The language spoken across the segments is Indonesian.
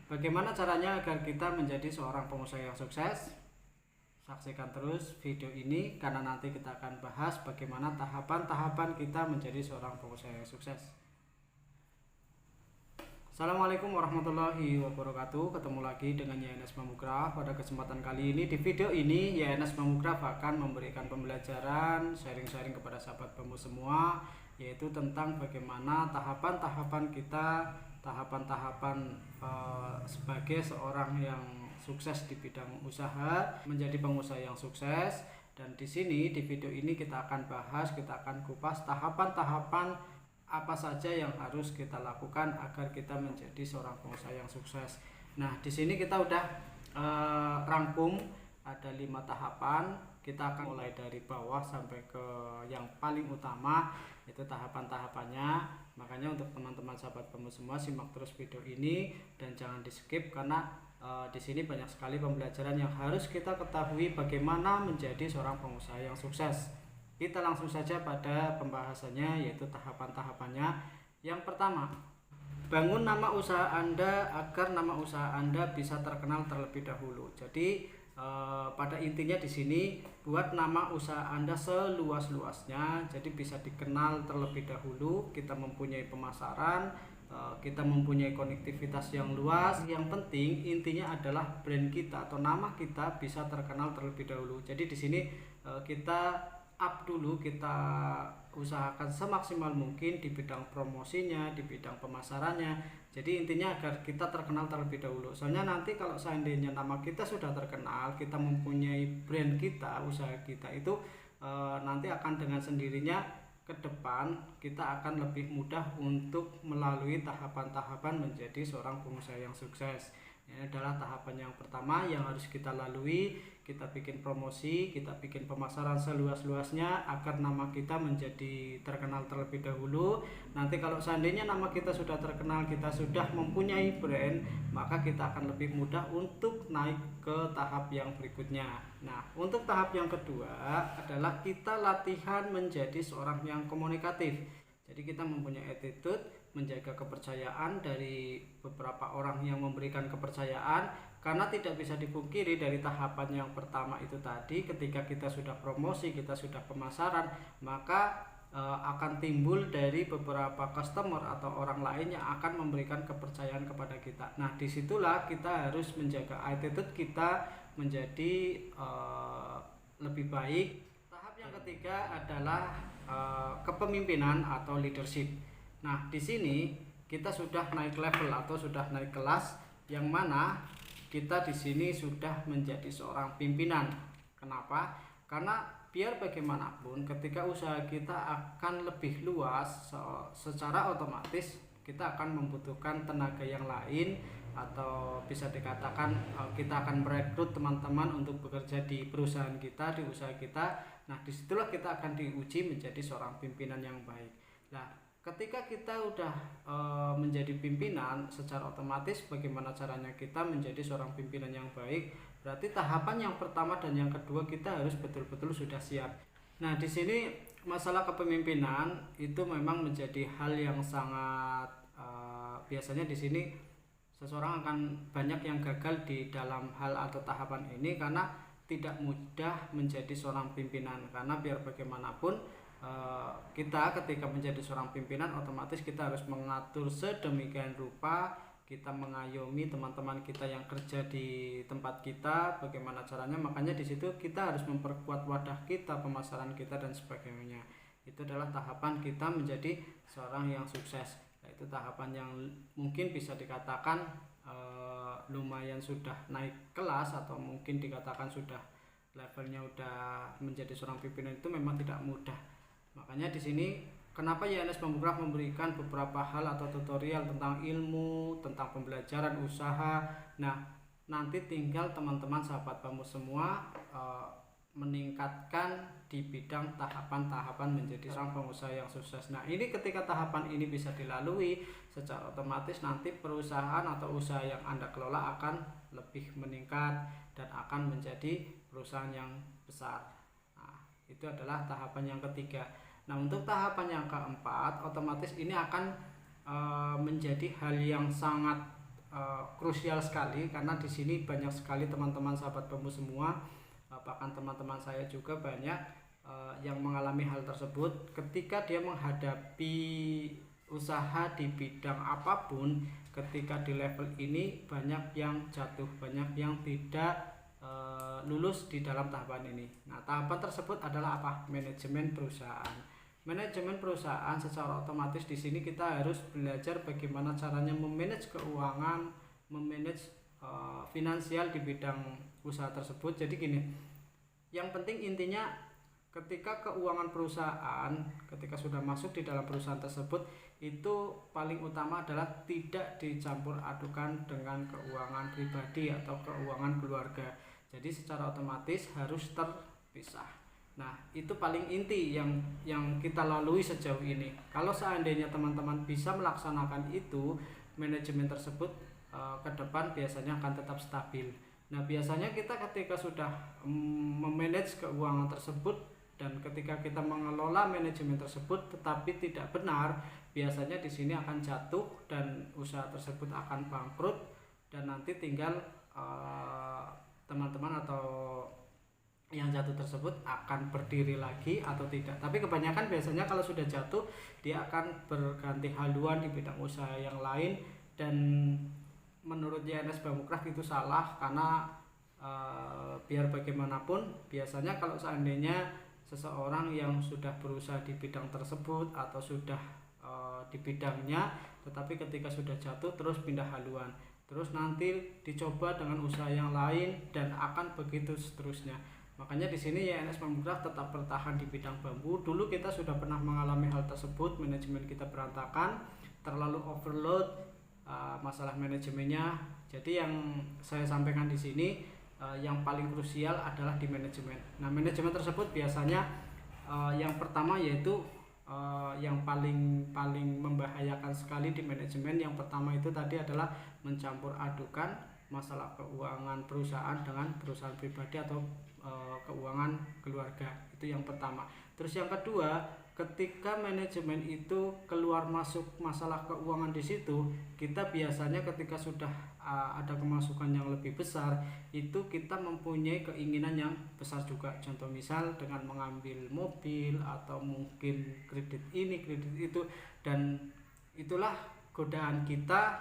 Bagaimana caranya agar kita menjadi seorang pengusaha yang sukses? Saksikan terus video ini karena nanti kita akan bahas bagaimana tahapan-tahapan kita menjadi seorang pengusaha yang sukses. Assalamualaikum warahmatullahi wabarakatuh. Ketemu lagi dengan YNS Mamugraf. Pada kesempatan kali ini, di video ini YNS Mamugraf akan memberikan pembelajaran sharing-sharing kepada sahabat Bambu semua, yaitu tentang bagaimana tahapan-tahapan kita, tahapan-tahapan sebagai seorang yang sukses di bidang usaha, menjadi pengusaha yang sukses. Dan di sini di video ini kita akan bahas, kita akan kupas tahapan-tahapan apa saja yang harus kita lakukan agar kita menjadi seorang pengusaha yang sukses. Nah, di sini kita udah rangkum ada 5 tahapan. Kita akan mulai dari bawah sampai ke yang paling utama, itu tahapan-tahapannya. Makanya untuk teman-teman sahabat Bambu semua, simak terus video ini dan jangan di skip karena di sini banyak sekali pembelajaran yang harus kita ketahui bagaimana menjadi seorang pengusaha yang sukses. Kita langsung saja pada pembahasannya, yaitu tahapan-tahapannya. Yang pertama, bangun nama usaha Anda agar nama usaha Anda bisa terkenal terlebih dahulu. Jadi pada intinya di sini buat nama usaha Anda seluas-luasnya, jadi bisa dikenal terlebih dahulu. Kita mempunyai pemasaran, kita mempunyai konektivitas yang luas. Yang penting intinya adalah brand kita atau nama kita bisa terkenal terlebih dahulu. Jadi di sini kita up dulu, kita usahakan semaksimal mungkin di bidang promosinya, di bidang pemasarannya. Jadi intinya agar kita terkenal terlebih dahulu. Soalnya nanti kalau seandainya nama kita sudah terkenal, kita mempunyai brand kita, usaha kita itu nanti akan dengan sendirinya ke depan kita akan lebih mudah untuk melalui tahapan-tahapan menjadi seorang pengusaha yang sukses. Ini adalah tahapan yang pertama yang harus kita lalui. Kita bikin promosi, kita bikin pemasaran seluas-luasnya agar nama kita menjadi terkenal terlebih dahulu. Nanti kalau seandainya nama kita sudah terkenal, kita sudah mempunyai brand, maka kita akan lebih mudah untuk naik ke tahap yang berikutnya. Nah, untuk tahap yang kedua adalah kita latihan menjadi seorang yang komunikatif. Jadi kita mempunyai attitude, menjaga kepercayaan dari beberapa orang yang memberikan kepercayaan, karena tidak bisa dipungkiri dari tahapan yang pertama itu tadi, ketika kita sudah promosi, kita sudah pemasaran, maka akan timbul dari beberapa customer atau orang lain yang akan memberikan kepercayaan kepada kita. Nah, disitulah kita harus menjaga attitude kita menjadi lebih baik. Tahap yang ketiga adalah kepemimpinan atau leadership. Nah, di sini kita sudah naik level atau sudah naik kelas, yang mana kita di sini sudah menjadi seorang pimpinan. Kenapa? Karena biar bagaimanapun ketika usaha kita akan lebih luas, secara otomatis kita akan membutuhkan tenaga yang lain, atau bisa dikatakan kita akan merekrut teman-teman untuk bekerja di perusahaan kita, di usaha kita. Nah, disitulah kita akan diuji menjadi seorang pimpinan yang baik. Nah, ketika kita udah menjadi pimpinan, secara otomatis bagaimana caranya kita menjadi seorang pimpinan yang baik? Berarti tahapan yang pertama dan yang kedua kita harus betul-betul sudah siap. Nah, di sini masalah kepemimpinan itu memang menjadi hal yang sangat biasanya di sini seseorang akan banyak yang gagal di dalam hal atau tahapan ini karena tidak mudah menjadi seorang pimpinan. Karena biar bagaimanapun kita ketika menjadi seorang pimpinan, otomatis kita harus mengatur sedemikian rupa, kita mengayomi teman-teman kita yang kerja di tempat kita, bagaimana caranya. Makanya di situ kita harus memperkuat wadah kita, pemasaran kita dan sebagainya. Itu adalah tahapan kita menjadi seorang yang sukses. Nah, itu tahapan yang mungkin bisa dikatakan lumayan sudah naik kelas, atau mungkin dikatakan sudah levelnya udah menjadi seorang pimpinan. Itu memang tidak mudah. Makanya di sini kenapa YNS Mamugraf memberikan beberapa hal atau tutorial tentang ilmu, tentang pembelajaran usaha. Nah, nanti tinggal teman-teman sahabat Bambu semua meningkatkan di bidang tahapan-tahapan menjadi seorang pengusaha yang sukses. Nah, ini ketika tahapan ini bisa dilalui, secara otomatis nanti perusahaan atau usaha yang Anda kelola akan lebih meningkat dan akan menjadi perusahaan yang besar. Nah, itu adalah tahapan yang ketiga. Nah, untuk tahapan yang keempat, otomatis ini akan menjadi hal yang sangat krusial sekali, karena di sini banyak sekali teman-teman sahabat bambu semua, bahkan teman-teman saya juga banyak yang mengalami hal tersebut. Ketika dia menghadapi usaha di bidang apapun, ketika di level ini banyak yang jatuh, banyak yang tidak lulus di dalam tahapan ini. Nah, tahapan tersebut adalah apa? Manajemen perusahaan. Manajemen perusahaan secara otomatis di sini kita harus belajar bagaimana caranya memanage keuangan, memanage finansial di bidang usaha tersebut. Jadi gini, yang penting intinya ketika keuangan perusahaan, ketika sudah masuk di dalam perusahaan tersebut, itu paling utama adalah tidak dicampur adukan dengan keuangan pribadi atau keuangan keluarga. Jadi secara otomatis harus terpisah. Nah, itu paling inti yang kita lalui sejauh ini. Kalau seandainya teman-teman bisa melaksanakan itu, manajemen tersebut ke depan biasanya akan tetap stabil. Nah, biasanya kita ketika sudah memanage keuangan tersebut dan ketika kita mengelola manajemen tersebut tetapi tidak benar, biasanya di sini akan jatuh dan usaha tersebut akan bangkrut, dan nanti tinggal teman-teman atau yang jatuh tersebut akan berdiri lagi atau tidak. Tapi kebanyakan biasanya kalau sudah jatuh, dia akan berganti haluan di bidang usaha yang lain, dan menurut YNS Bambucraft itu salah, karena biar bagaimanapun biasanya kalau seandainya seseorang yang sudah berusaha di bidang tersebut atau sudah di bidangnya, tetapi ketika sudah jatuh terus pindah haluan, terus nanti dicoba dengan usaha yang lain, dan akan begitu seterusnya. Makanya di sini YNS Bambucraft tetap bertahan di bidang bambu. Dulu kita sudah pernah mengalami hal tersebut, manajemen kita berantakan, terlalu overload masalah manajemennya. Jadi yang saya sampaikan di sini, yang paling krusial adalah di manajemen. Nah, manajemen tersebut biasanya yang pertama yaitu yang paling membahayakan sekali di manajemen. Yang pertama itu tadi adalah mencampur adukan masalah keuangan perusahaan dengan perusahaan pribadi atau keuangan keluarga. Itu yang pertama. Terus yang kedua, ketika manajemen itu keluar masuk masalah keuangan di situ, kita biasanya ketika sudah ada kemasukan yang lebih besar, itu kita mempunyai keinginan yang besar juga. Contoh misal dengan mengambil mobil atau mungkin kredit ini, kredit itu, dan itulah godaan kita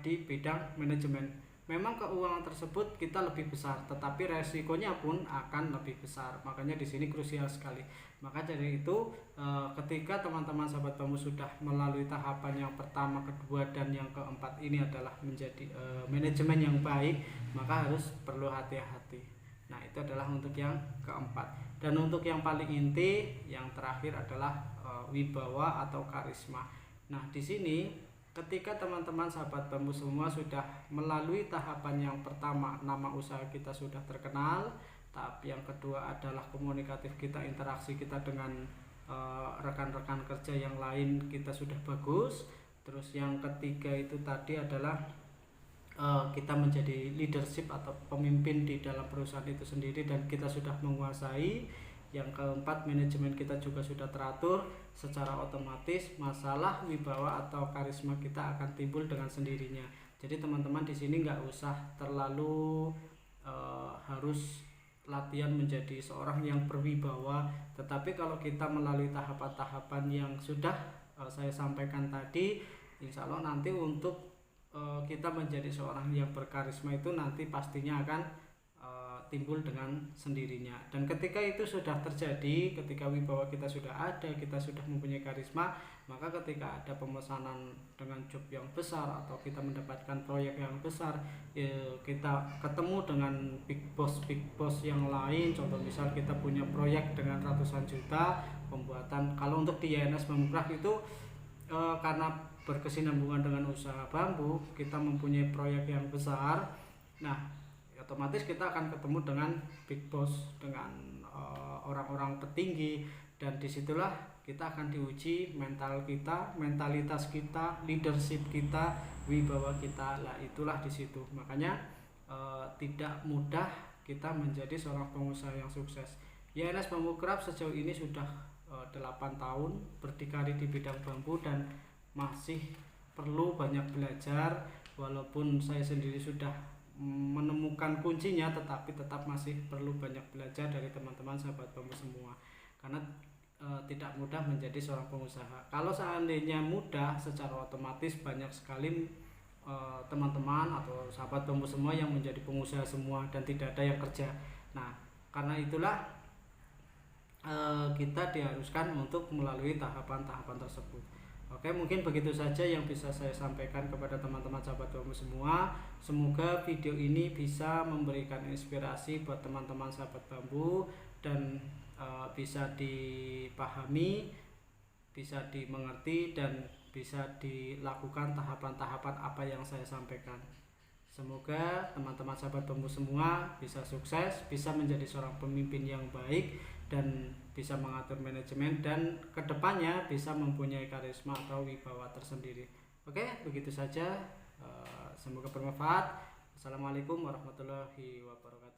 di bidang manajemen. Memang keuangan tersebut kita lebih besar, tetapi resikonya pun akan lebih besar. Makanya di sini krusial sekali. Maka dari itu, ketika teman-teman sahabat bambu sudah melalui tahapan yang pertama, kedua, dan yang keempat ini adalah menjadi manajemen yang baik, maka harus perlu hati-hati. Nah, itu adalah untuk yang keempat. Dan untuk yang paling inti, yang terakhir adalah wibawa atau karisma. Nah, di sini ketika teman-teman sahabat bambu semua sudah melalui tahapan yang pertama, nama usaha kita sudah terkenal. Tahap yang kedua adalah komunikatif kita, interaksi kita dengan rekan-rekan kerja yang lain kita sudah bagus. Terus yang ketiga itu tadi adalah kita menjadi leadership atau pemimpin di dalam perusahaan itu sendiri dan kita sudah menguasai. Yang keempat, manajemen kita juga sudah teratur, secara otomatis masalah wibawa atau karisma kita akan timbul dengan sendirinya. Jadi teman-teman di sini nggak usah terlalu harus latihan menjadi seorang yang berwibawa, tetapi kalau kita melalui tahapan-tahapan yang sudah saya sampaikan tadi, insya Allah nanti untuk kita menjadi seorang yang berkarisma itu nanti pastinya akan timbul dengan sendirinya. Dan ketika itu sudah terjadi, ketika wibawa kita sudah ada, kita sudah mempunyai karisma, maka ketika ada pemesanan dengan job yang besar atau kita mendapatkan proyek yang besar, kita ketemu dengan big boss yang lain. Contoh misal kita punya proyek dengan ratusan juta pembuatan. Kalau untuk di YNS Bambucraft itu karena berkesinambungan dengan usaha bambu, kita mempunyai proyek yang besar. Nah, otomatis kita akan ketemu dengan big boss, dengan orang-orang petinggi, dan disitulah kita akan diuji mental kita, mentalitas kita, leadership kita, wibawa kita. Lah itulah di situ. Makanya tidak mudah kita menjadi seorang pengusaha yang sukses. YNS Bambucraft sejauh ini sudah 8 tahun berdikari di bidang bambu dan masih perlu banyak belajar walaupun saya sendiri sudah menemukan kuncinya, tetapi tetap masih perlu banyak belajar dari teman-teman sahabat bambu semua, karena tidak mudah menjadi seorang pengusaha. Kalau seandainya mudah, secara otomatis banyak sekali teman-teman atau sahabat bambu semua yang menjadi pengusaha semua dan tidak ada yang kerja. Nah, karena itulah kita diharuskan untuk melalui tahapan-tahapan tersebut. Oke, mungkin begitu saja yang bisa saya sampaikan kepada teman-teman sahabat bambu semua. Semoga video ini bisa memberikan inspirasi buat teman-teman sahabat bambu dan bisa dipahami, bisa dimengerti, dan bisa dilakukan tahapan-tahapan apa yang saya sampaikan. Semoga teman-teman sahabat bambu semua bisa sukses, bisa menjadi seorang pemimpin yang baik, dan bisa mengatur manajemen, dan kedepannya bisa mempunyai karisma atau wibawa tersendiri. Oke, begitu saja. Semoga bermanfaat. Assalamualaikum warahmatullahi wabarakatuh.